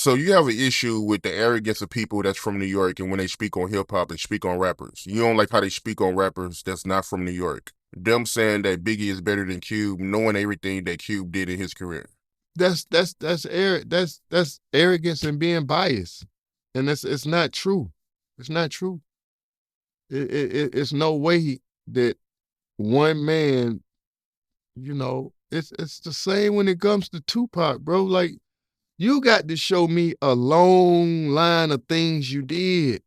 So you have an issue with the arrogance of people that's from New York and when they speak on hip hop and speak on rappers. You don't like how they speak on rappers that's not from New York. Them saying that Biggie is better than Cube, knowing everything that Cube did in his career. That's arrogance and being biased, and it's not true. It's not true. It's no way that one man, it's the same when it comes to Tupac, bro. Like, you got to show me a long line of things you did.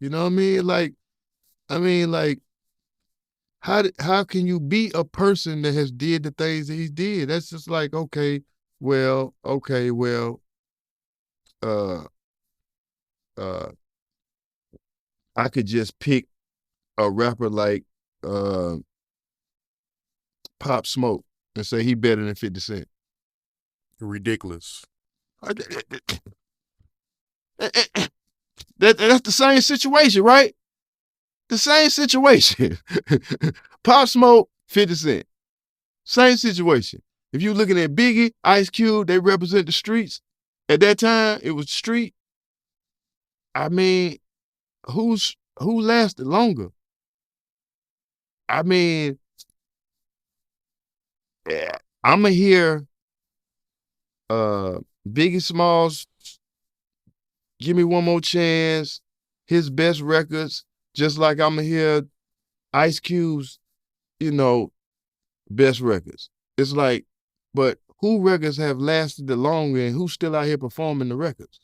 You know what I mean? Like, how can you be a person that has did the things that he did? That's just like, well, uh, uh, I could just pick a rapper like uh, Pop Smoke and say he better than 50 Cent. Ridiculous. That's the same situation, right? The same situation. Pop Smoke, 50 Cent. Same situation. If you looking at Biggie, Ice Cube, they represent the streets. At that time, it was the street. I mean, who lasted longer? I mean, I'ma hear Biggie Smalls, Give Me One More Chance, his best records, just like I'ma hear Ice Cube's, best records. It's like, but who records have lasted the longer and who's still out here performing the records?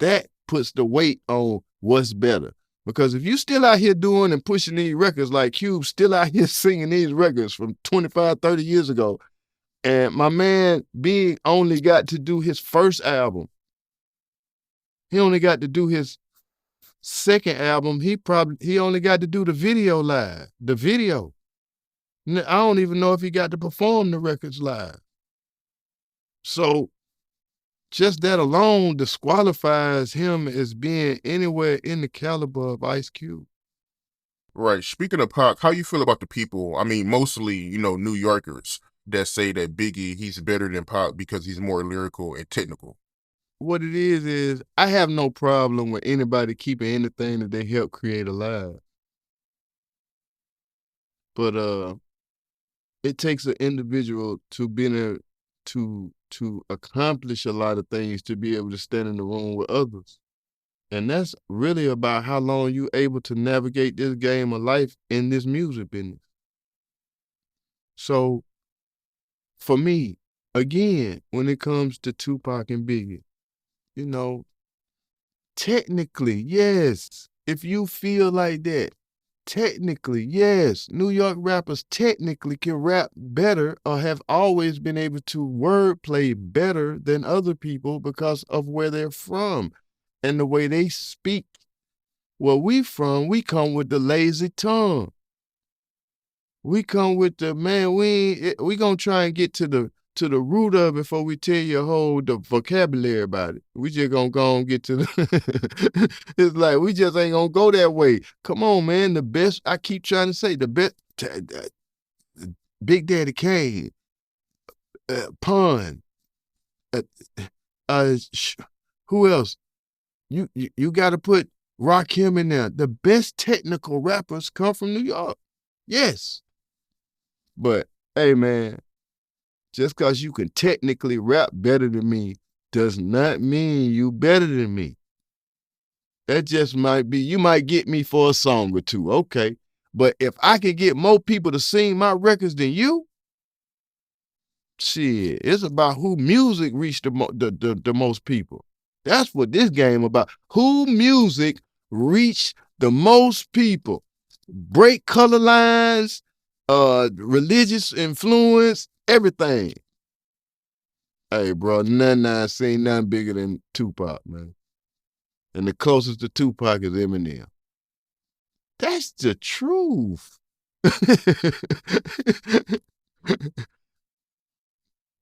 That puts the weight on what's better. Because if you still out here doing and pushing these records like Cube, still out here singing these records from 25, 30 years ago, and my man Big only got to do his first album. He only got to do his second album. He only got to do the video live, the video. I don't even know if he got to perform the records live. So just that alone disqualifies him as being anywhere in the caliber of Ice Cube. Right. Speaking of Pac, how you feel about the people? I mean, mostly, New Yorkers that say that Biggie, he's better than Pac because he's more lyrical and technical. What it is I have no problem with anybody keeping anything that they help create alive. But it takes an individual to be able to accomplish a lot of things to be able to stand in the room with others. And that's really about how long you able to navigate this game of life in this music business. So for me, again, when it comes to Tupac and Biggie, technically, yes, if you feel like that, technically, yes, New York rappers technically can rap better or have always been able to wordplay better than other people because of where they're from and the way they speak. Where we come with the lazy tongue. We come with the, man, we gonna try and get to the root of it before we tell you the vocabulary about it. We just gonna go and get to the, it's like, we just ain't gonna go that way. Come on, man, the best, I keep trying to say, the best, Big Daddy Kane, Pun, who else? You gotta put Rakim in there. The best technical rappers come from New York. Yes. But, hey, man, just because you can technically rap better than me does not mean you better than me. That just might be, you might get me for a song or two, okay. But if I can get more people to sing my records than you, shit, it's about who music reached the most people. That's what this game about. Who music reached the most people. Break color lines, religious influence, everything. Hey, bro, nothing I seen nothing bigger than Tupac, man. And the closest to Tupac is Eminem. That's the truth. That's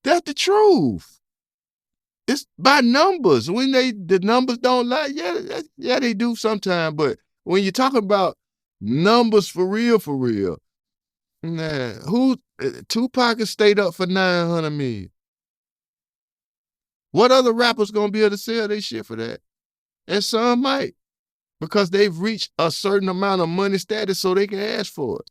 the truth. It's by numbers. When the numbers don't lie, yeah, they do sometimes. But when you're talking about numbers for real, nah, Tupac has stayed up for 900 million. What other rappers gonna be able to sell their shit for that? And some might, because they've reached a certain amount of money status so they can ask for it.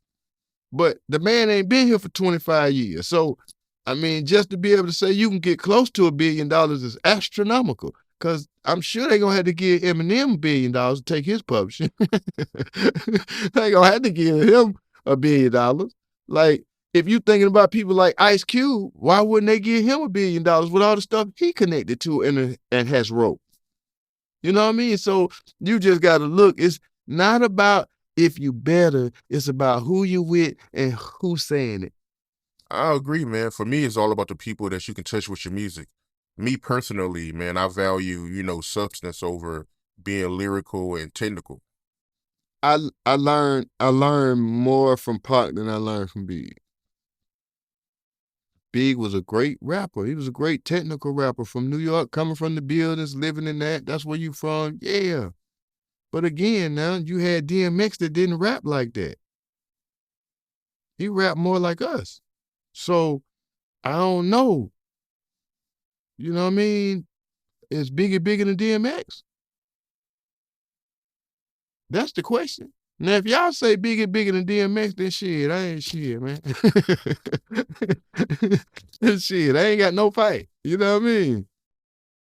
But the man ain't been here for 25 years. So, I mean, just to be able to say you can get close to $1 billion is astronomical. Because I'm sure they're going to have to give Eminem $1 billion to take his publishing. They going to have to give him $1 billion. Like, if you're thinking about people like Ice Cube, why wouldn't they give him $1 billion with all the stuff he connected to and has wrote? You know what I mean? So you just got to look. It's not about if you better, it's about who you with and who's saying it. I agree, man. For me, it's all about the people that you can touch with your music. Me personally, man, I value, substance over being lyrical and technical. I learned more from Pac than I learned from Big. Big was a great rapper. He was a great technical rapper from New York, coming from the buildings, living in that. That's where you from. Yeah. But again, now you had DMX that didn't rap like that. He rapped more like us. So I don't know. You know what I mean? Is Biggie bigger than DMX? That's the question. Now, if y'all say Biggie bigger than DMX, then shit, I ain't shit, man. Shit, I ain't got no fight. You know what I mean?